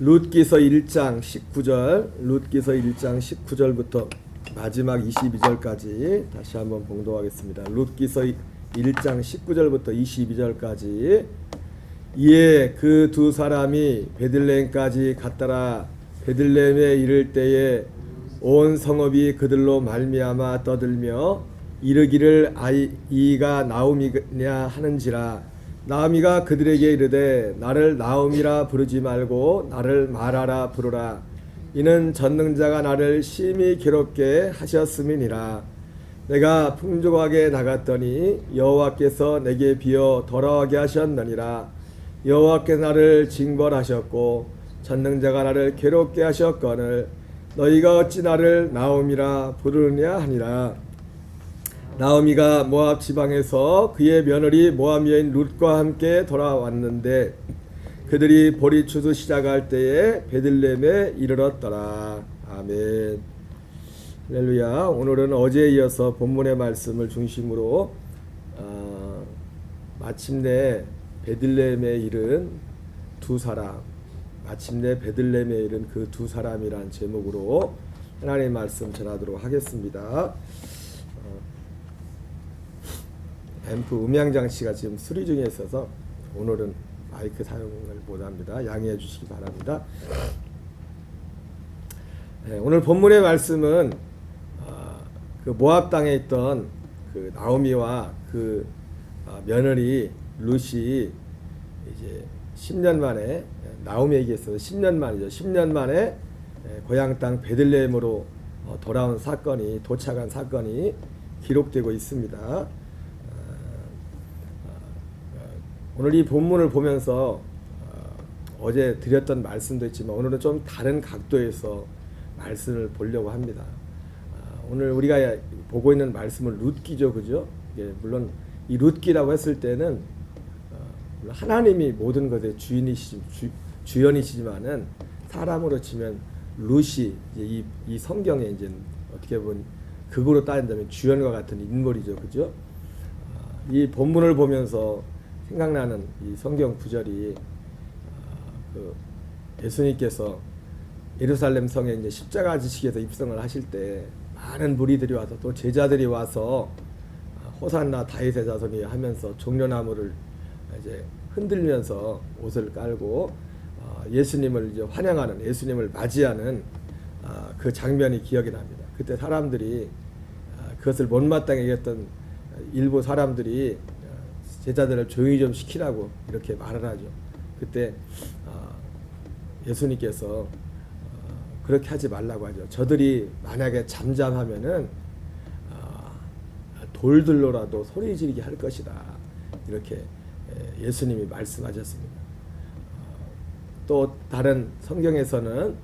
룻기서 1장 19절, 룻기서 1장 19절부터 마지막 22절까지 다시 한번 봉독하겠습니다. 룻기서 1장 19절부터 22절까지. 이에 그 두 사람이 베들레헴까지 갔더라. 베들레헴에 이를 때에 온 성읍이 그들로 말미암아 떠들며 이르기를 이가 나오미냐 하는지라. 나오미가 그들에게 이르되 나를 나오미라 부르지 말고 나를 마라라 부르라. 이는 전능자가 나를 심히 괴롭게 하셨음이니라. 내가 풍족하게 나갔더니 여호와께서 내게 비어 돌아오게 하셨느니라. 여호와께서 나를 징벌하셨고 전능자가 나를 괴롭게 하셨거늘 너희가 어찌 나를 나오미라 부르느냐 하니라. 나오미가 모압 지방에서 그의 며느리 모압 여인 룻과 함께 돌아왔는데 그들이 보리 추수 시작할 때에 베들레헴에 이르렀더라. 아멘. 할렐루야. 오늘은 어제에 이어서 본문의 말씀을 중심으로 마침내 베들레헴에 이른 두 사람, 마침내 베들레헴에 이른 그 두 사람이란 제목으로 하나님의 말씀 전하도록 하겠습니다. 앰프 음향장치가 지금 수리 중에 있어서 오늘은 마이크 사용을 못합니다. 양해해 주시기 바랍니다. 네, 오늘 본문의 말씀은 그 모압 땅에 있던 그 나오미와 그 며느리 룻이 이제 10년 만에 나오미에게 있어서 10년 만이죠. 10년 만에 고향 땅 베들레헴으로 돌아온 사건이 도착한 사건이 기록되고 있습니다. 오늘 이 본문을 보면서 어제 드렸던 말씀도 있지만 오늘은 좀 다른 각도에서 말씀을 보려고 합니다. 오늘 우리가 보고 있는 말씀은 룻기죠, 그죠? 물론 이 룻기라고 했을 때는 하나님이 모든 것의 주연이시지만은 사람으로 치면 룻이 이 성경에 이제 어떻게 보면 극으로 따진다면 주연과 같은 인물이죠, 그죠? 이 본문을 보면서 생각나는 이 성경 구절이 그 예수님께서 예루살렘 성에 이제 십자가 지식에서 입성을 하실 때 많은 무리들이 와서 또 제자들이 와서 호산나 다윗의 자손이 하면서 종려나무를 이제 흔들면서 옷을 깔고 예수님을 이제 환영하는, 예수님을 맞이하는 그 장면이 기억이 납니다. 그때 사람들이 그것을 못마땅히 여겼던 일부 사람들이 제자들을 조용히 좀 시키라고 이렇게 말을 하죠. 그때 예수님께서 그렇게 하지 말라고 하죠. 저들이 만약에 잠잠하면은 돌들로라도 소리 지르게 할 것이다. 이렇게 예수님이 말씀하셨습니다. 또 다른 성경에서는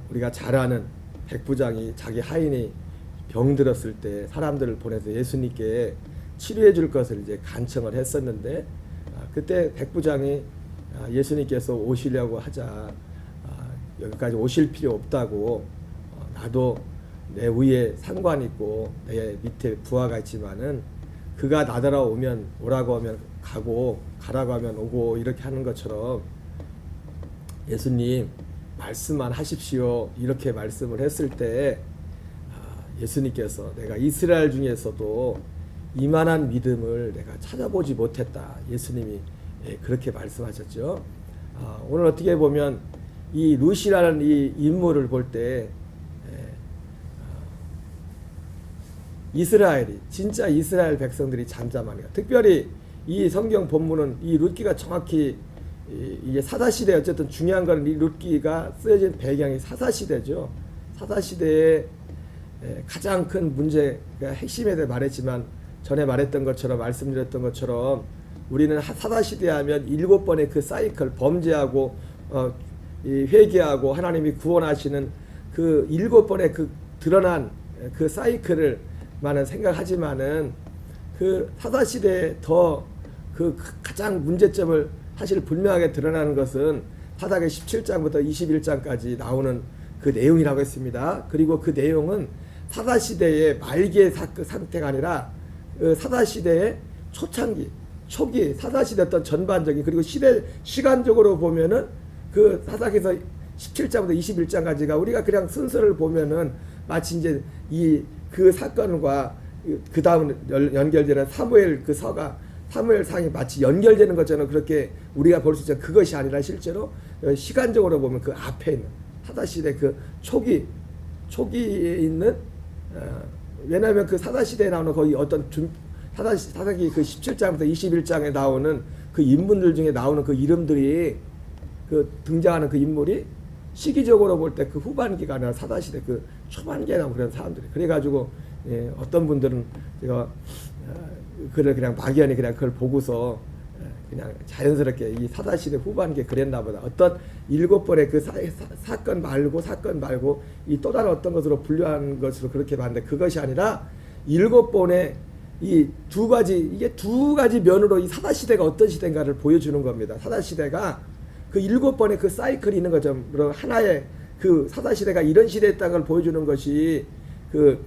우리가 잘 아는 백부장이 자기 하인이 병들었을 때 사람들을 보내서 예수님께 치료해 줄 것을 이제 간청을 했었는데 그때 백부장이 예수님께서 오시려고 하자 여기까지 오실 필요 없다고 나도 내 위에 상관 있고 내 밑에 부하가 있지만은 그가 나더러 오면 오라고 하면 가고 가라고 하면 오고 이렇게 하는 것처럼 예수님 말씀만 하십시오 이렇게 말씀을 했을 때 예수님께서 내가 이스라엘 중에서도 이만한 믿음을 내가 찾아보지 못했다. 예수님이 그렇게 말씀하셨죠. 오늘 어떻게 보면 이 룻이라는 이 인물을 볼 때 이스라엘이 진짜 이스라엘 백성들이 잠잠하네요. 특별히 이 성경 본문은 이 룻기가 정확히 이게 사사시대 어쨌든 중요한 건 이 룻기가 쓰여진 배경이 사사시대죠. 사사시대에 가장 큰 문제가 핵심에 대해 말했지만 전에 말했던 것처럼 말씀드렸던 것처럼 우리는 사사시대 하면 7번의 그 사이클 범죄하고 회개하고 하나님이 구원하시는 그 7번의 그 드러난 그 사이클을 많은 생각하지만은 그 사사시대에 더 그 가장 문제점을 사실 분명하게 드러나는 것은 사사기 17장부터 21장까지 나오는 그 내용이라고 했습니다. 그리고 그 내용은 사사시대의 말기의 상태가 아니라 사사시대의 초창기, 초기 사사시대 어떤 전반적인 그리고 시간적으로 보면은 그 사사기서 17장부터 21장까지가 우리가 그냥 순서를 보면은 마치 이제 이 그 사건과 그 다음 연결되는 사무엘 그 서가 사무엘 상이 마치 연결되는 것처럼 그렇게 우리가 볼 수 있죠. 그것이 아니라 실제로 시간적으로 보면 그 앞에 있는 사사시대 그 초기에 있는 왜냐하면 그 사사시대에 나오는 거기 어떤 사사기 그 17장부터 21장에 나오는 그 인물들 중에 나오는 그 이름들이 그 등장하는 그 인물이 시기적으로 볼 때 그 후반기가 아니라 사사시대 그 초반기에 나온 그런 사람들이 그래가지고 어떤 분들은 제가 그를 그냥 막연히 그냥 그걸 보고서 그냥 자연스럽게 이 사사시대 후반기에 그랬나 보다. 어떤 7번의 그 사건 말고 이 또 다른 어떤 것으로 분류하는 것으로 그렇게 봤는데 그것이 아니라 7번의 이 두 가지 면으로 이 사사시대가 어떤 시대인가를 보여주는 겁니다. 사사시대가 그 7번의 그 사이클이 있는 거죠. 하나의 그 사사시대가 이런 시대였다는 걸 보여주는 것이 그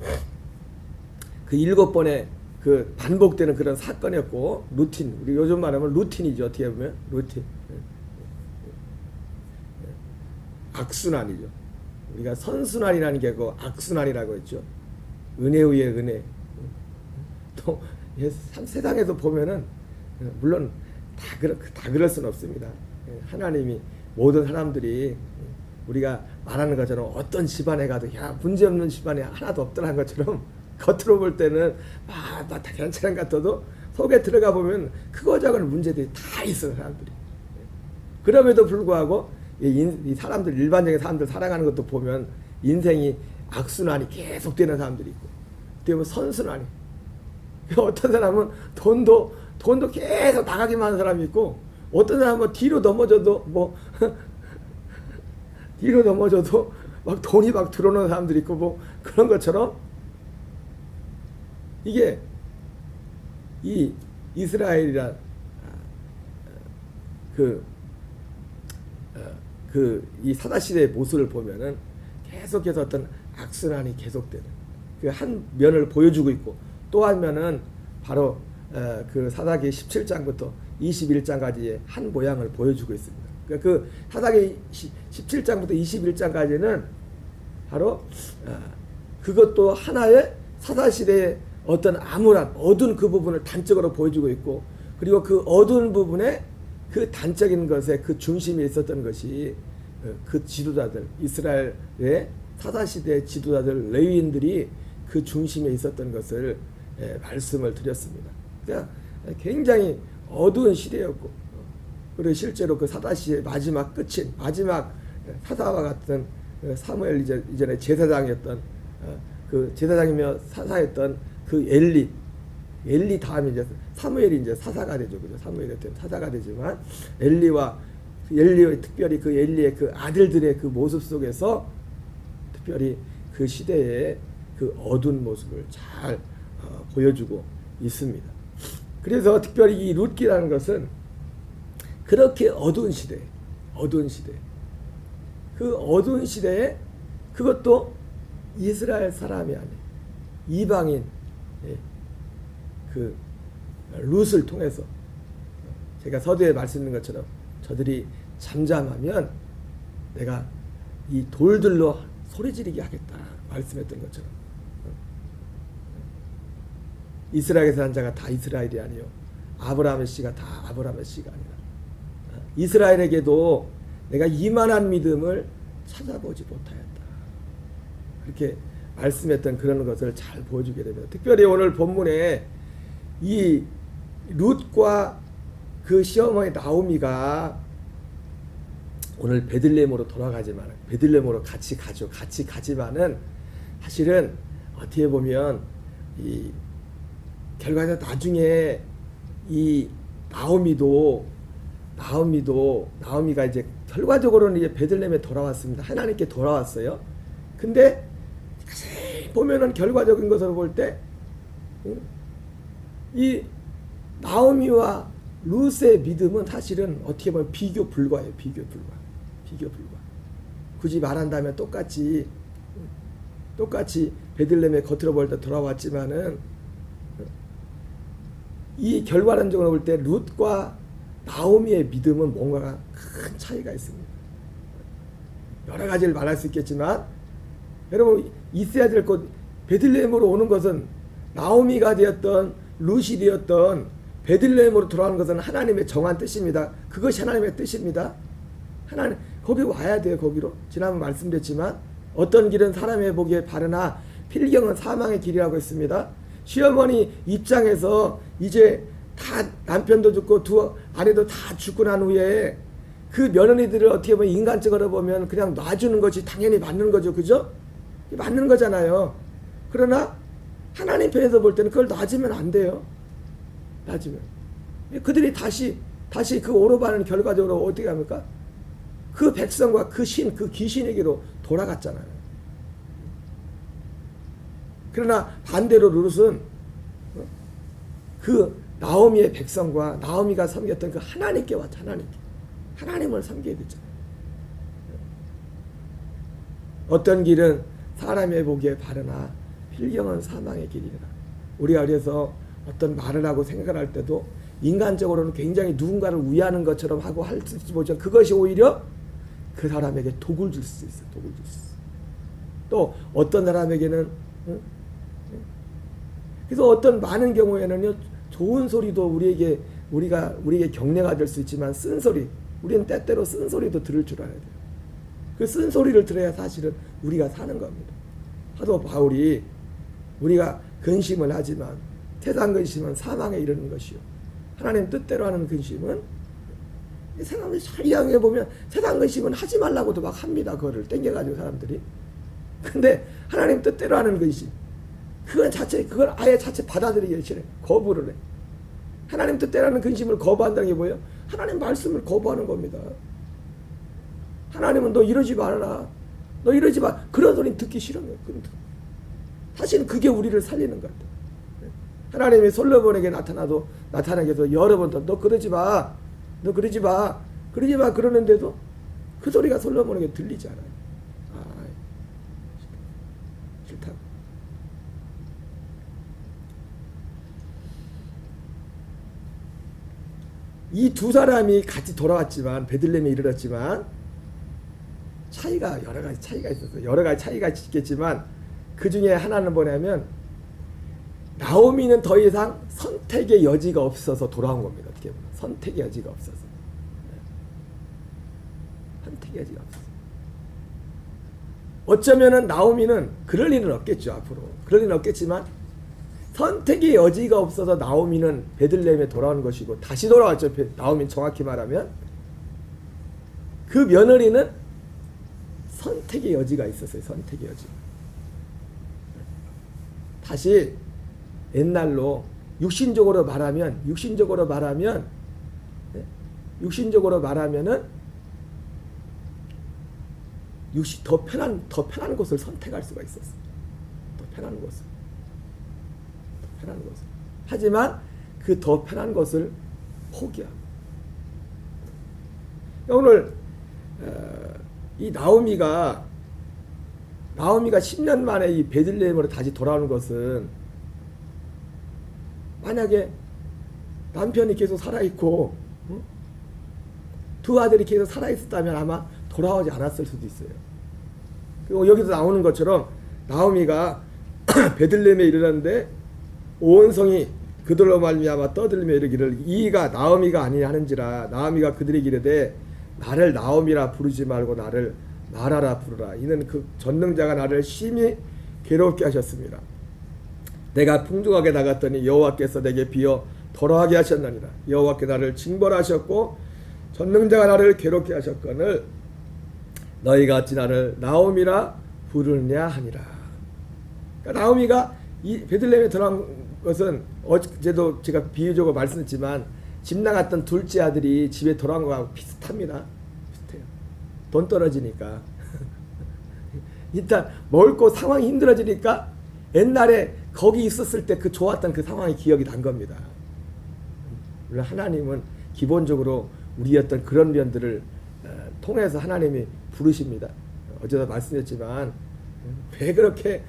7번의 그 반복되는 그런 사건이었고 루틴 우리 요즘 말하면 루틴이죠. 어떻게 보면 루틴 악순환이죠. 우리가 선순환이라는 게 그 악순환이라고 했죠. 은혜 위에 은혜. 또 세상에서 보면은 물론 다 그럴 수는 없습니다. 하나님이 모든 사람들이 우리가 말하는 것처럼 어떤 집안에 가도 야 문제없는 집안이 하나도 없더라는 것처럼 겉으로 볼 때는 다 괜찮은 것 같아도 속에 들어가 보면 크고 작은 문제들이 다 있어요. 사람들이. 그럼에도 불구하고 이 사람들 일반적인 사람들 살아가는 것도 보면 인생이 악순환이 계속되는 사람들이 있고 어떻게 보면 선순환이 어떤 사람은 돈도 계속 나가기만 하는 사람이 있고 어떤 사람은 뒤로 넘어져도 막 돈이 막 들어오는 사람들이 있고 뭐 그런 것처럼 이게 이 이스라엘이란 이 사사시대의 모습을 보면은 계속해서 어떤 악순환이 계속되는 그 한 면을 보여주고 있고 또 한 면은 바로 그 사사기 17장부터 21장까지의 한 모양을 보여주고 있습니다. 그 사사기 17장부터 21장까지는 바로 그것도 하나의 사사시대의 어떤 암울한 어두운 그 부분을 단적으로 보여주고 있고 그리고 그 어두운 부분에 그 단적인 것에 그 중심에 있었던 것이 그 지도자들 이스라엘의 사사시대의 지도자들 레위인들이 그 중심에 있었던 것을 말씀을 드렸습니다. 그러니까 굉장히 어두운 시대였고 그리고 실제로 그 사사시대의 마지막 끝인 마지막 사사와 같은 사무엘 이전에 제사장이었던 그 제사장이며 사사였던 그 엘리 다음에 이제 사무엘이 이제 사사가 되죠. 그죠? 사무엘이 사사가 되지만 엘리의 특별히 그 엘리의 그 아들들의 그 모습 속에서 특별히 그 시대의 그 어두운 모습을 잘 보여주고 있습니다. 그래서 특별히 이 룻기라는 것은 그렇게 어두운 시대, 그 어두운 시대에 그것도 이스라엘 사람이 아닌 이방인 그 룻을 통해서 제가 서두에 말씀드린 것처럼 저들이 잠잠하면 내가 이 돌들로 소리 지르게 하겠다 말씀했던 것처럼 이스라엘에서 산 자가 다 이스라엘이 아니요 아브라함의 씨가 다 아브라함의 씨가 아니라 이스라엘에게도 내가 이만한 믿음을 찾아보지 못하였다 그렇게 말씀했던 그런 것을 잘 보여주게 됩니다. 특별히 오늘 본문에 이 룻과 그 시어머니 나오미가 오늘 베들레헴으로 돌아가지만 베들레헴으로 같이 가지만은 사실은 어떻게 보면 이 결과적으로 나중에 이 나오미가 이제 결과적으로는 이제 베들레헴에 돌아왔습니다. 하나님께 돌아왔어요. 근데 보면은 결과적인 것으로 볼 때 이 나오미와 룻의 믿음은 사실은 어떻게 보면 비교 불가예요. 비교 불가. 굳이 말한다면 똑같이 베들레헴에 겉으로 볼 때 돌아왔지만은 이 결과론적으로 볼 때 룻과 나오미의 믿음은 뭔가 큰 차이가 있습니다. 여러 가지를 말할 수 있겠지만 여러분 있어야 될 것 베들레헴으로 오는 것은 나오미가 되었던 룻이 되었던 베들레헴으로 돌아오는 것은 하나님의 정한 뜻입니다. 그것이 하나님의 뜻입니다. 하나님 거기 와야 돼요. 거기로 지난번 말씀드렸지만 어떤 길은 사람의 보기에 바르나 필경은 사망의 길이라고 했습니다. 시어머니 입장에서 이제 다 남편도 죽고 두 아내도 다 죽고 난 후에 그 며느리들을 어떻게 보면 인간적으로 보면 그냥 놔주는 것이 당연히 맞는 거죠. 그죠? 맞는 거잖아요. 그러나 하나님 편에서 볼 때는 그걸 놔주면 안 돼요. 놔주면. 그들이 다시 그 오로바는 결과적으로 어떻게 합니까? 그 백성과 그 귀신에게로 돌아갔잖아요. 그러나 반대로 룻은 그 나오미의 백성과 나오미가 섬겼던 그 하나님께 왔죠. 하나님을 섬겨야 되잖아요. 어떤 길은 사람의 보기에 바르나 필경은 사망의 길이라. 우리가 그래서 어떤 말을 하고 생각을 할 때도 인간적으로는 굉장히 누군가를 위하는 것처럼 하고 할지 모르지만 그것이 오히려 그 사람에게 독을 줄 수 있어요. 독을 줄 수 있어요. 또 어떤 사람에게는 그래서 어떤 많은 경우에는요 좋은 소리도 우리에게 격려가 될 수 있지만 쓴소리 우리는 때때로 쓴소리도 들을 줄 알아야 돼요. 그 쓴소리를 들어야 사실은 우리가 사는 겁니다. 사도 바울이 우리가 근심을 하지만 세상 근심은 사망에 이르는 것이요 하나님 뜻대로 하는 근심은 세상을 잘 이야기해 보면 세상 근심은 하지 말라고도 막 합니다. 그거를 땡겨가지고 사람들이. 근데 하나님 뜻대로 하는 근심 그걸 아예 자체 받아들이기 싫어요. 거부를 해. 하나님 뜻대로 하는 근심을 거부한다는 게 뭐예요? 하나님 말씀을 거부하는 겁니다. 하나님은 너 이러지 말아라. 너 이러지 마. 그런 소리는 듣기 싫은 거예요. 사실은 그게 우리를 살리는 것 같아요. 하나님이 솔로몬에게 나타나게 해서 여러 번 더 너 그러지 마. 너 그러지 마. 그러지 마. 그러는데도 그 소리가 솔로몬에게 들리지 않아요. 싫다. 이 두 사람이 같이 돌아왔지만 베들레헴에 이르렀지만 여러 가지 차이가 있었어요. 여러 가지 차이가 있겠지만 그 중에 하나는 뭐냐면 나오미는 더 이상 선택의 여지가 없어서 돌아온 겁니다. 어떻게 보면 선택의 여지가 없어서. 선택의 여지가 없어서. 어쩌면은 나오미는 그럴 일은 없겠죠. 앞으로 그럴 일은 없겠지만 선택의 여지가 없어서 나오미는 베들레헴에 돌아온 것이고 다시 돌아왔죠. 나오미는 정확히 말하면 그 며느리는 선택의 여지가 있었어요. 선택의 여지가. 다시 옛날로 육신적으로 말하면은 더 편한 곳을 선택할 수가 있었어. 더 편한 곳을. 하지만 그 더 편한 것을 포기하고. 오늘 이 나오미가 10년 만에 이 베들레헴으로 다시 돌아오는 것은 만약에 남편이 계속 살아있고 두 아들이 계속 살아있었다면 아마 돌아오지 않았을 수도 있어요. 그리고 여기서 나오는 것처럼 나오미가 베들레헴에 이르렀는데 온 성이 그들로 말미암아 떠들며 이르기를 이가 나오미가 아니냐 하는지라. 나오미가 그들에게 이르되 나를 나오미라 부르지 말고 나를 마라라 부르라. 이는 그 전능자가 나를 심히 괴롭게 하셨습니다. 내가 풍족하게 나갔더니 여호와께서 내게 비어 더러하게 하셨느니라. 여호와께 나를 징벌하셨고 전능자가 나를 괴롭게 하셨거늘 너희가 어찌 나를 나오미라 부르냐 하니라. 그러니까 나오미가 이 베들레헴에 들어간 것은 어제도 제가 비유적으로 말씀했지만 집 나갔던 둘째 아들이 집에 돌아온 거하고 비슷합니다. 비슷해요. 돈 떨어지니까 일단 먹을 거 상황이 힘들어지니까 옛날에 거기 있었을 때 그 좋았던 그 상황이 기억이 난 겁니다. 물론 하나님은 기본적으로 우리 어떤 그런 면들을 통해서 하나님이 부르십니다. 어제도 말씀드렸지만 왜 그렇게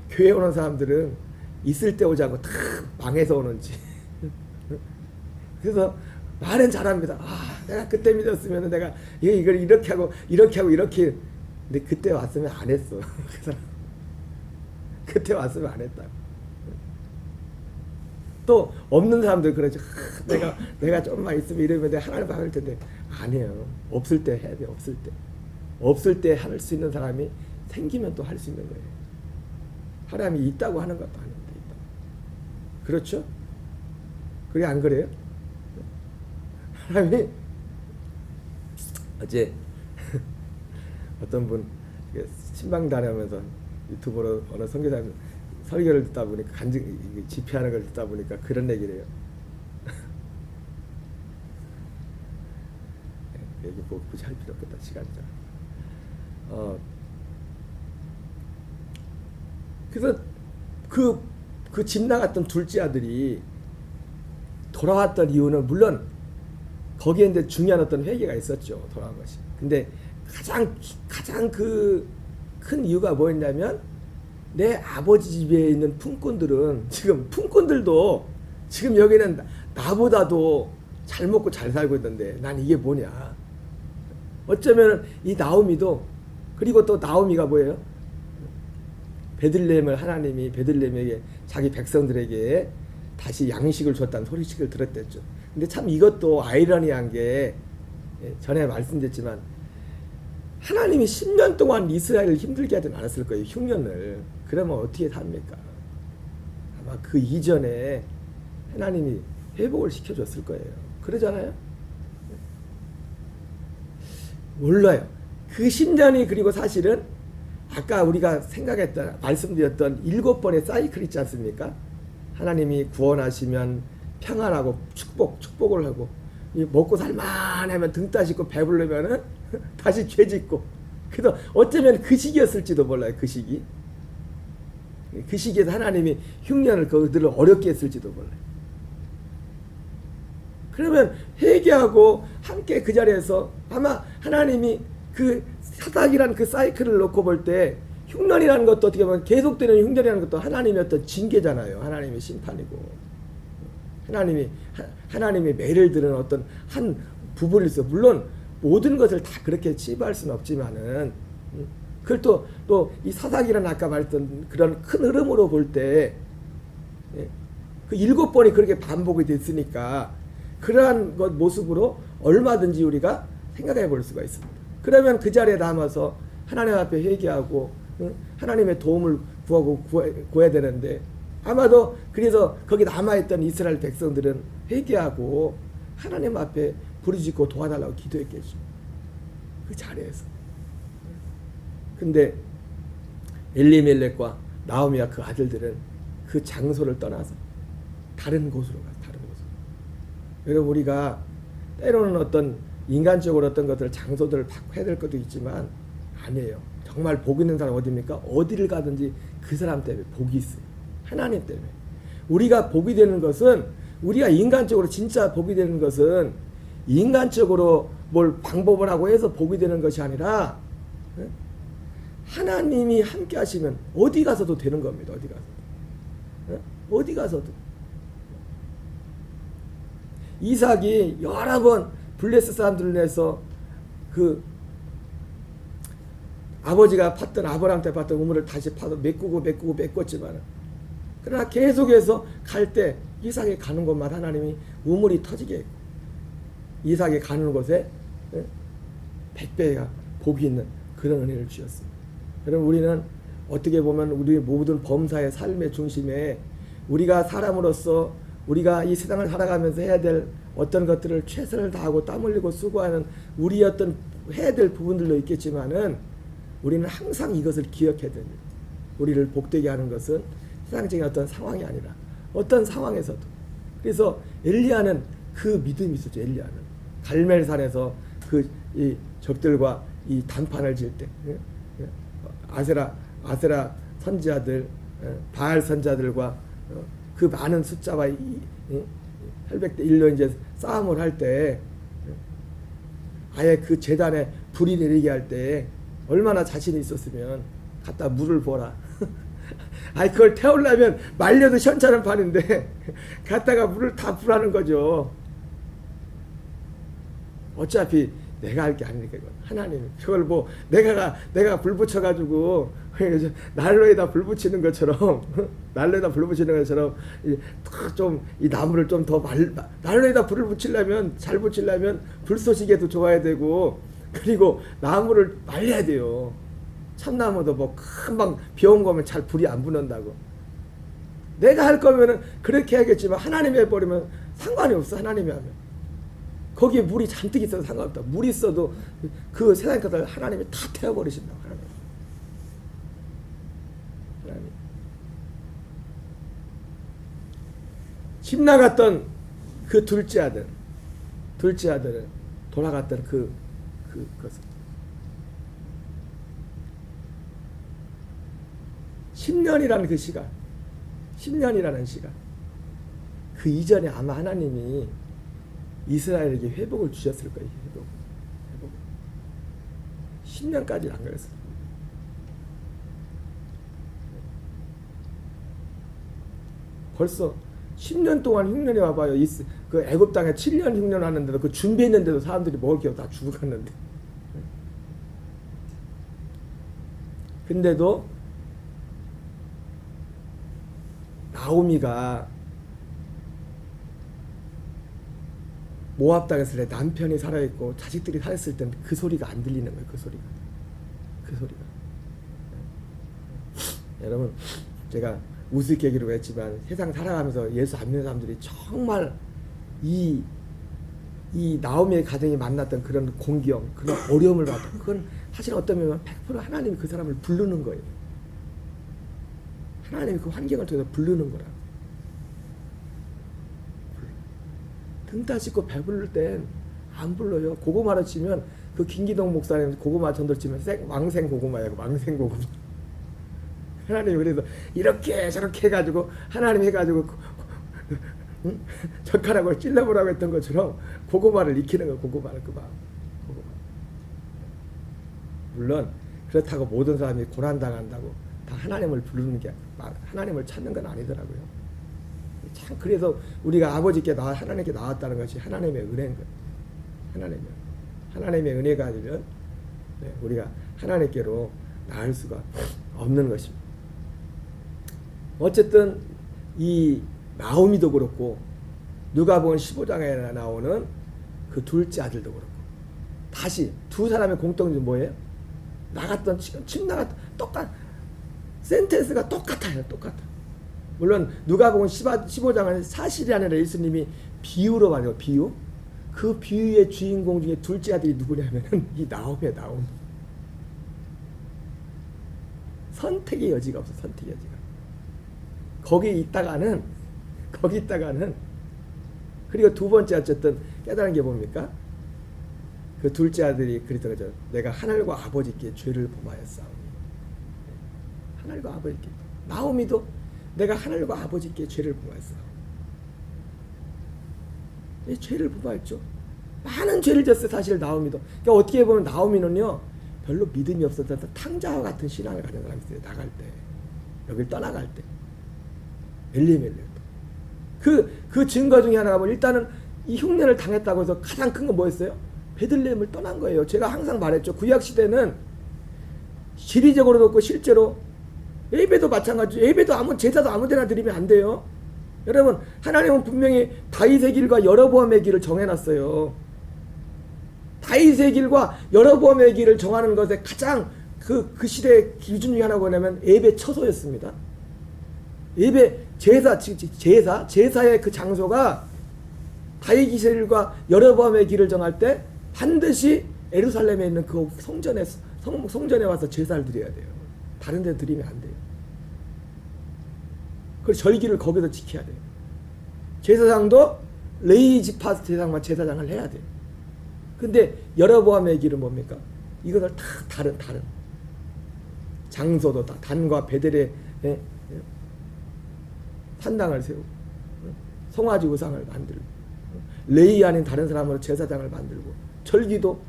교회 오는 사람들은 있을 때 오지 않고 다 망해서 오는지. 그래서 말은 잘합니다. 아, 내가 그때 믿었으면 내가 이걸 이렇게 하고 이렇게 하고 이렇게. 근데 그때 왔으면 안 했어. 그 사람. 그때 왔으면 안 했다. 또 없는 사람들 그러죠. 내가 조금만 있으면 이러면 내가 하나님 받을 텐데. 아니에요. 없을 때 해야 돼. 없을 때. 없을 때 할 수 있는 사람이 생기면 또 할 수 있는 거예요. 하나님이 있다고 하는 것도 아닌데 있다고. 그렇죠? 그게 안 그래요? 하나님이 어제 어떤 분 신방 다니면서 유튜브로 어느 선교사님 설교를 듣다 보니까 집회하는 걸 듣다 보니까 그런 얘기를 해요. 얘기 뭐 굳이 할 필요 없겠다. 시간이잖아. 그래서 그 집 나갔던 둘째 아들이 돌아왔던 이유는 물론 거기에 이제 중요한 어떤 회개가 있었죠. 돌아온 것이. 근데 가장 그 큰 이유가 뭐였냐면 내 아버지 집에 있는 품꾼들은 지금 품꾼들도 지금 여기는 나보다도 잘 먹고 잘 살고 있는데 난 이게 뭐냐. 어쩌면 이 나오미도 그리고 또 나오미가 뭐예요? 베들레헴을 하나님이 베들레헴에게 자기 백성들에게 다시 양식을 줬다는 소식을 들었댔죠. 근데 참 이것도 아이러니한 게 전에 말씀드렸지만 하나님이 10년 동안 이스라엘을 힘들게 하진 않았을 거예요. 흉년을. 그러면 어떻게 삽니까? 아마 그 이전에 하나님이 회복을 시켜줬을 거예요. 그러잖아요? 몰라요. 그 10년이 그리고 사실은 아까 우리가 생각했던 말씀드렸던 7번의 사이클 있지 않습니까? 하나님이 구원하시면 평안하고 축복을 하고 먹고 살만하면 등 따시고 배부르면은 다시 죄 짓고. 그래서 어쩌면 그 시기였을지도 몰라요. 그 시기. 그 시기에서 하나님이 흉년을 그들을 어렵게 했을지도 몰라요. 그러면 회개하고 함께 그 자리에서 아마 하나님이 그 사닥이라는 그 사이클을 놓고 볼 때 흉년이라는 것도 어떻게 보면 계속되는 흉년이라는 것도 하나님의 어떤 징계잖아요. 하나님의 심판이고. 하나님의 매를 드는 어떤 한 부분일 있어. 물론 모든 것을 다 그렇게 치부할 수는 없지만은 그걸 또 이 사사기라는 아까 말했던 그런 큰 흐름으로 볼 때 그 7번이 그렇게 반복이 됐으니까 그러한 것 모습으로 얼마든지 우리가 생각해 볼 수가 있습니다. 그러면 그 자리에 남아서 하나님 앞에 회개하고 하나님의 도움을 구해야 되는데 아마도 그래서 거기 남아있던 이스라엘 백성들은 회개하고 하나님 앞에 부르짖고 도와달라고 기도했겠죠. 그 자리에서. 근데 엘리멜렉과 나오미와 그 아들들은 그 장소를 떠나서 다른 곳으로 가서 다른 곳으로. 여러분 우리가 때로는 어떤 인간적으로 어떤 것들 장소들을 바꿔야 될 것도 있지만 아니에요. 정말 복 있는 사람 어디입니까? 어디를 가든지 그 사람 때문에 복이 있어요. 하나님 때문에. 우리가 복이 되는 것은 우리가 인간적으로 진짜 복이 되는 것은 인간적으로 뭘 방법을 하고 해서 복이 되는 것이 아니라 하나님이 함께 하시면 어디 가서도 되는 겁니다. 어디 가서도. 어디 가서도. 이삭이 여러 번 블레스 사람들을 내서 그 아버지가 팠던 아브라함한테 팠던 우물을 다시 파서 메꿨지만 그러나 계속해서 갈 때 이삭이 가는 곳마다 하나님이 우물이 터지게 했고 이삭이 가는 곳에 100배가 복이 있는 그런 은혜를 주셨습니다. 여러분 우리는 어떻게 보면 우리 모든 범사의 삶의 중심에 우리가 사람으로서 우리가 이 세상을 살아가면서 해야 될 어떤 것들을 최선을 다하고 땀 흘리고 수고하는 우리 어떤 해야 될 부분들도 있겠지만은 우리는 항상 이것을 기억해야 됩니다. 우리를 복되게 하는 것은 세상적인 어떤 상황이 아니라 어떤 상황에서도. 그래서 엘리야는 그 믿음이 있었죠. 엘리야는 갈멜산에서 그 이 적들과 이 단판을 질 때 아세라 선지자들 바알 선지자들과 그 많은 숫자와 800대 1로 이제 싸움을 할 때 아예 그 제단에 불이 내리게 할 때 얼마나 자신이 있었으면 갖다 물을 부어라. 아니 그걸 태우려면 말려도 현찮은 판인데 갖다가 물을 다 부라는 거죠. 어차피 내가 할 게 아니니까 이건 하나님이 그걸 뭐 내가 불 붙여가지고 난로에다 불 붙이는 것처럼 난로에다 불 붙이는 것처럼 좀 이 나무를 좀 더 난로에다 불을 붙이려면 잘 붙이려면 불쏘시개도 좋아야 되고 그리고 나무를 말려야 돼요. 참나무도 뭐 금방 비온 거면 잘 불이 안 붙는다고. 내가 할 거면은 그렇게 해야겠지만 하나님이 해버리면 상관이 없어. 하나님이 하면 거기에 물이 잔뜩 있어도 상관없다. 물이 있어도 그 세상 것들 하나님이 다 태워버리신다고. 하나님. 집 나갔던 그 둘째 아들은 돌아갔던 그것을 10년이라는 그 시간, 10년이라는 시간, 그 이전에 아마 하나님이 이스라엘에게 회복을 주셨을 거예요. 회복. 10년까지 안 그랬어요. 벌써 10년 동안 흉년이 와봐요. 그 애굽 땅에 7년 흉년 왔는데도 그 준비했는데도 사람들이 먹을 게 다 죽어갔는데. 근데도 나오미가 모압 땅에 있을 때 남편이 살아있고 자식들이 살아있을 때는 그 소리가 안 들리는 거예요. 그 소리가. 여러분, 제가 우스갯기로 했지만 세상 살아가면서 예수 안 믿는 사람들이 정말 이 나오미의 가정이 만났던 그런 공경, 그런 어려움을 받았던 그건 사실 어떤 면은 100% 하나님이 그 사람을 부르는 거예요. 하나님이 그 환경을 통해서 부르는 거라. 등 따시고 배부를 땐 안 불러요. 고구마를 치면 그 김기동 목사님 고구마 전도를 치면 왕생 고구마예요. 왕생 고구마. 하나님이 그래서 이렇게 저렇게 해가지고 하나님 해가지고 젓가락을 찔러보라고 했던 것처럼 고구마를 익히는 거예요. 고구마. 물론 그렇다고 모든 사람이 고난당한다고 다 하나님을 부르는 게 하나님을 찾는 건 아니더라고요. 참 그래서 우리가 아버지께 하나님께 나왔다는 것이 하나님의 은혜인 거예요. 하나님의 은혜가 아니면 우리가 하나님께로 나을 수가 없는 것입니다. 어쨌든 이 나오미도 그렇고 누가복음 15장에 나오는 그 둘째 아들도 그렇고 다시 두 사람의 공통점이 뭐예요? 나갔던 집 나갔던 센텐스가 똑같아요. 물론 누가복음 15장은 사실이 아니라 예수님이 비유로 말해요. 비유. 그 비유의 주인공 중에 둘째 아들이 누구냐면은 이 나오미야. 선택의 여지가 없어. 선택의 여지가. 거기 있다가는 그리고 두 번째 어쨌든 깨달은 게 뭡니까? 그 둘째 아들이 그랬던 거죠. 내가 하늘과 아버지께 죄를 범하였사오니. 하늘과 아버지께. 나오미도 내가 하늘과 아버지께 죄를 범하였사오니. 죄를 범하였죠. 많은 죄를 졌어요. 사실 나오미도. 그러니까 어떻게 보면 나오미는요. 별로 믿음이 없었던 탕자와 같은 신앙을 가진 사람이 있어요. 나갈 때. 여길 떠나갈 때. 엘리멜렉. 그 증거 중에 하나가 뭐 일단은 이 흉내를 당했다고 해서 가장 큰 건 뭐였어요? 베들레헴을 떠난 거예요. 제가 항상 말했죠. 구약 시대는 지리적으로도 없고 실제로 예배도 마찬가지죠. 예배도 제사도 아무데나 드리면 안 돼요. 여러분, 하나님은 분명히 다윗의 길과 여로보암의 길을 정해놨어요. 다윗의 길과 여로보암의 길을 정하는 것에 가장 그 시대의 기준 중에 하나가 뭐냐면 예배 처소였습니다. 예배 제사의 그 장소가 다윗의 길과 여로보암의 길을 정할 때 반드시 예루살렘에 있는 그 성전에 와서 제사를 드려야 돼요. 다른 데 드리면 안 돼요. 그리고 절기를 거기서 지켜야 돼요. 제사장도 레위 지파 제사장을 해야 돼요. 근데 여로보암의 길은 뭡니까? 이것을 다 다른 장소도 다 단과 베델에 산당을 세우고 송아지 우상을 만들고 레위 아닌 다른 사람으로 제사장을 만들고 절기도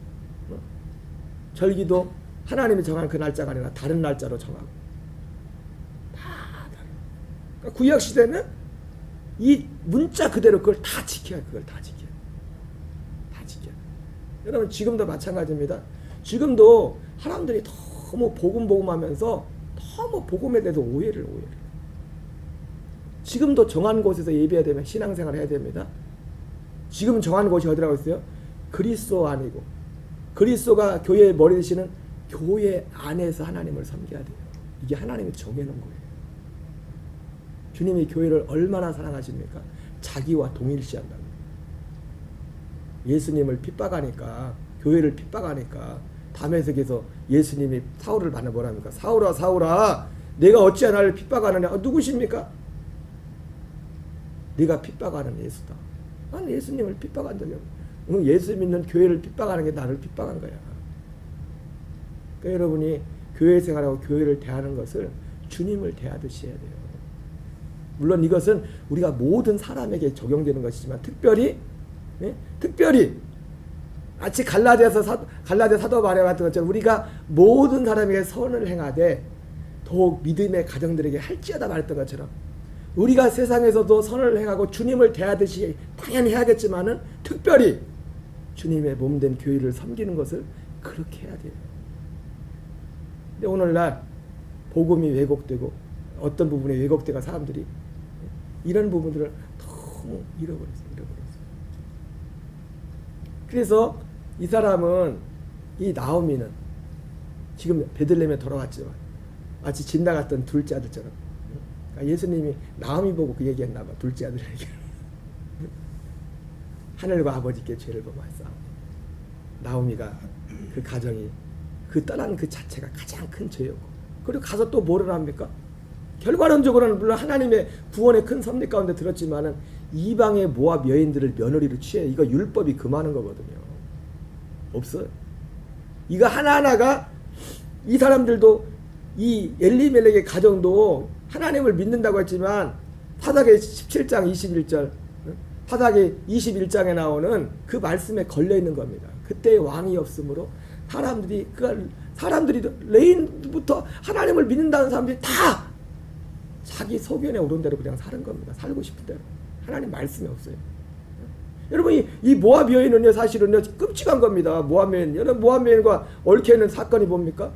하나님이 정한 그 날짜가 아니라 다른 날짜로 정하고 다 다른. 그러니까 구약 시대는 이 문자 그대로 그걸 다 지켜야. 여러분 지금도 마찬가지입니다. 지금도 사람들이 너무 복음하면서 너무 복음에 대해서 오해를. 지금도 정한 곳에서 예배해야 되면 신앙생활 해야 됩니다. 지금 정한 곳이 어디라고 했어요? 그리스도 아니고 그리스도가 교회의 머리 되시는 교회 안에서 하나님을 섬겨야 돼요. 이게 하나님이 정해놓은 거예요. 주님이 교회를 얼마나 사랑하십니까? 자기와 동일시한다고. 예수님을 핍박하니까, 교회를 핍박하니까 담에색에서 예수님이 사울을 만나 뭐랍니까? 사울아 사울아 내가 어찌하여 나를 핍박하느냐. 누구십니까? 네가 핍박하는 예수다. 나는 예수님을 핍박한 적이 없어. 예수 믿는 교회를 핍박하는 게 나를 핍박한 거야. 그러니까 여러분이 교회 생활하고 교회를 대하는 것을 주님을 대하듯이 해야 돼요. 물론 이것은 우리가 모든 사람에게 적용되는 것이지만 특별히 마치 갈라디아 사도 바울이 말했던 것처럼 우리가 모든 사람에게 선을 행하되 더욱 믿음의 가정들에게 할지어다 말했던 것처럼 우리가 세상에서도 선을 행하고 주님을 대하듯이 당연히 해야겠지만은 특별히 주님의 몸된 교회를 섬기는 것을 그렇게 해야 돼요. 근데 오늘날 복음이 왜곡되고 어떤 부분에 왜곡되가 사람들이 이런 부분들을 너무 잃어버렸어요. 그래서 이 사람은, 이 나오미는 지금 베들레헴에 돌아왔지만 마치 집 나갔던 둘째 아들처럼, 그러니까 예수님이 나오미 보고 그 얘기했나 봐. 둘째 아들에게 하늘과 아버지께 죄를 범하였사. 나오미가 그 가정이 그 떠나는 그 자체가 가장 큰 죄였고, 그리고 가서 또 뭐를 합니까? 결과론적으로는 물론 하나님의 구원의 큰 섭리 가운데 들었지만은 이방의 모압 여인들을 며느리로 취해. 이거 율법이 금하는 거거든요. 없어요. 이거 하나하나가 이 사람들도 이 엘리멜렉의 가정도 하나님을 믿는다고 했지만 사사기 17장 21절 사사기 21장에 나오는 그 말씀에 걸려있는 겁니다. 그때 왕이 없으므로 사람들이 레인부터 하나님을 믿는다는 사람들이 다 자기 소견에 오른 대로 그냥 사는 겁니다. 살고 싶은 대로. 하나님 말씀이 없어요. 여러분 이 모압 여인은요 사실은요 끔찍한 겁니다. 모압 여인. 여러분 모압 여인과 얽혀 있는 사건이 뭡니까?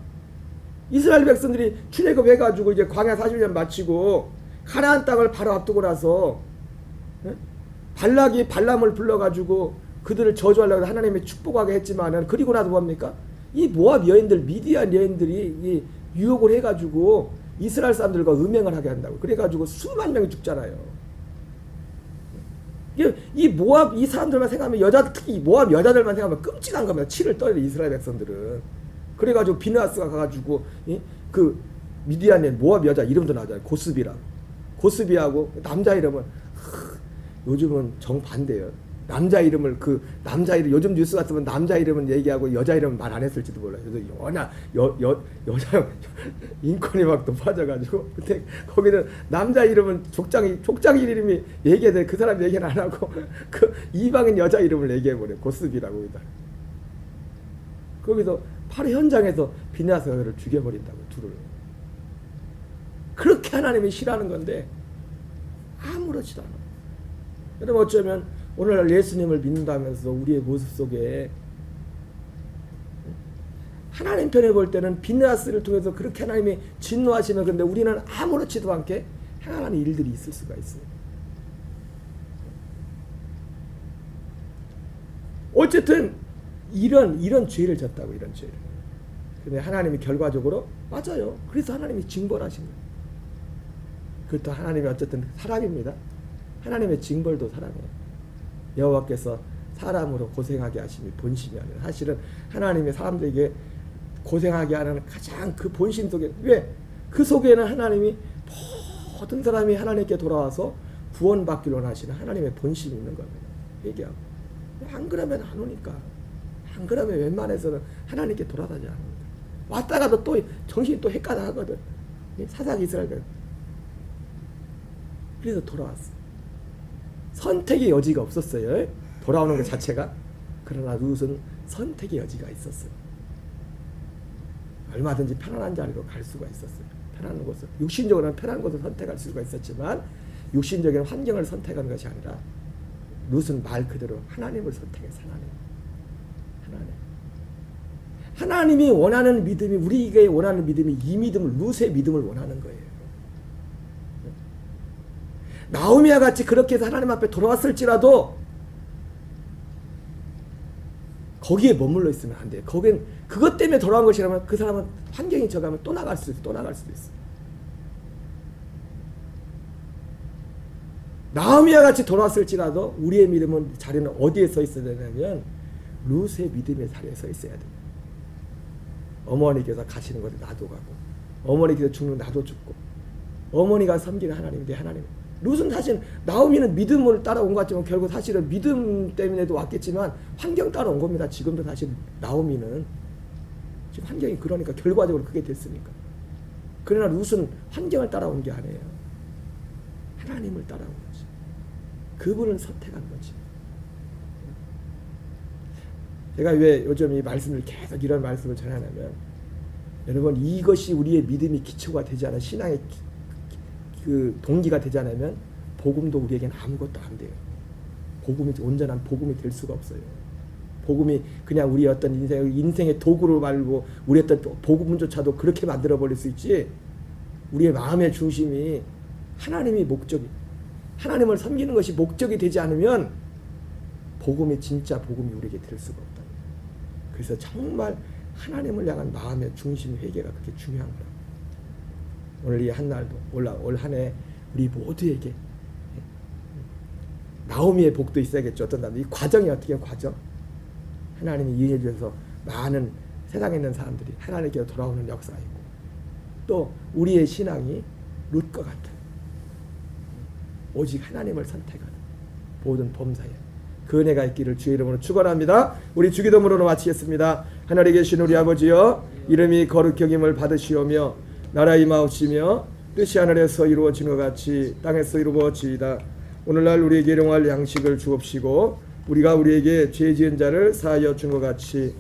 이스라엘 백성들이 출애굽해가지고 이제 광야 40년 마치고 가나안 땅을 바로 앞두고 나서 발락이 발람을 불러가지고 그들을 저주하려고 하나님이 축복하게 했지만은 그리고 나서 뭡니까? 이 모압 여인들 미디안 여인들이 이 유혹을 해가지고 이스라엘 사람들과 음행을 하게 한다고. 그래가지고 수만 명이 죽잖아요. 이 모압 이 사람들만 생각하면 특히 모압 여자들만 생각하면 끔찍한 겁니다. 치를 떨려 이스라엘 백성들은. 그래가지고 비느하스가 가가지고 그 미디안의 모압 여자 이름도 나잖아요. 고스비라고. 고스비하고 남자 이름은 요즘은 정반대예요. 남자 이름 요즘 뉴스 같으면 남자 이름은 얘기하고 여자 이름은 말 안 했을지도 몰라요. 그래서 워낙 여자 인권이 막 높아져가지고 근데 거기는 남자 이름은 족장 이름이 얘기해야 그 사람 얘기는 안 하고 그 이방인 여자 이름을 얘기해버려요. 고스비라고. 거기서 바로 현장에서 비느하스가 그를 죽여버린다고. 둘을. 그렇게 하나님이 싫어하는 건데 아무렇지도 않아. 여러분 어쩌면 오늘날 예수님을 믿는다면서 우리의 모습 속에 하나님 편에 볼 때는 비느하스를 통해서 그렇게 하나님이 진노하시면 근데 우리는 아무렇지도 않게 행하는 일들이 있을 수가 있어요. 어쨌든 이런 죄를 졌다고. 이런 죄를. 근데 하나님이 결과적으로 맞아요. 그래서 하나님이 징벌하신 거예요. 그것도 하나님이 어쨌든 사람입니다. 하나님의 징벌도 사람이에요. 여호와께서 사람으로 고생하게 하심이 본심이 아니라 사실은 하나님이 사람들에게 고생하게 하는 가장 그 본심 속에 왜? 그 속에는 하나님이 모든 사람이 하나님께 돌아와서 구원받기로 하시는 하나님의 본심이 있는 겁니다. 얘기하고 안 그러면 안 오니까. 안 그러면 웬만해서는 하나님께 돌아다니지 않습니다. 왔다가도 또 정신이 또 헷갈려 하거든. 사사기 이스라엘. 그래서 돌아왔어. 선택의 여지가 없었어요. 돌아오는 것 자체가. 그러나 룻은 선택의 여지가 있었어요. 얼마든지 편안한 자리로 갈 수가 있었어요. 편안한 곳을. 육신적으로는 편안한 곳을 선택할 수가 있었지만 육신적인 환경을 선택한 것이 아니라 룻은 말 그대로 하나님을 선택해서 하나님. 하나님이 원하는 믿음이, 우리에게 원하는 믿음이 이 믿음을, 룻의 믿음을 원하는 거예요. 나오미와 같이 그렇게 해서 하나님 앞에 돌아왔을지라도 거기에 머물러 있으면 안 돼요. 거긴 그것 때문에 돌아온 것이라면 그 사람은 환경이 저가면 또 나갈 수도 있어. 나오미와 같이 돌아왔을지라도 우리의 믿음은 자리는 어디에 서 있어야 되냐면 룻의 믿음의 자리에 서 있어야 돼요. 어머니께서 가시는 것에 나도 가고, 어머니께서 죽는 나도 죽고, 어머니가 섬기는 하나님인데 하나님. 룻은 사실, 나오미는 믿음을 따라온 것 같지만 결국 사실은 믿음 때문에도 왔겠지만 환경 따라온 겁니다. 지금도 사실 나오미는 지금 환경이 그러니까 결과적으로 그게 됐으니까. 그러나 룻은 환경을 따라온 게 아니에요. 하나님을 따라온 거지. 그분을 선택한 거지. 제가 왜 요즘 이 말씀을 계속 이런 말씀을 전하냐면, 여러분 이것이 우리의 믿음이 기초가 되지 않아, 신앙의 그 동기가 되지 않으면 복음도 우리에게는 아무것도 안 돼요. 복음이 온전한 복음이 될 수가 없어요. 복음이 그냥 우리의 어떤 인생의 도구로 말고 우리 어떤 복음조차도 그렇게 만들어 버릴 수 있지. 우리의 마음의 중심이 하나님이 목적이, 하나님을 섬기는 것이 목적이 되지 않으면 복음이 진짜 복음이 우리에게 될 수가 없다. 그래서 정말 하나님을 향한 마음의 중심 회개가 그렇게 중요한 거예요. 오늘 이 한날도 올 한 해 우리 모두에게 나오미의 복도 있어야겠죠. 어떤 사람 이 과정이 어떻게 과정? 하나님이 이해해 주셔서 많은 세상에 있는 사람들이 하나님께로 돌아오는 역사가 있고, 또 우리의 신앙이 룻과 같은 오직 하나님을 선택하는 모든 범사에 그 은혜가 있기를 주의 이름으로 축원합니다. 우리 주기도문으로 마치겠습니다. 하늘에 계신 우리 아버지여, 이름이 거룩히 여김을 받으시오며 나라 임하옵시며 뜻이 하늘에서 이루어진 것 같이 땅에서 이루어지이다. 오늘날 우리에게 일용할 양식을 주옵시고 우리가 우리에게 죄 지은 자를 사하여 준 것 같이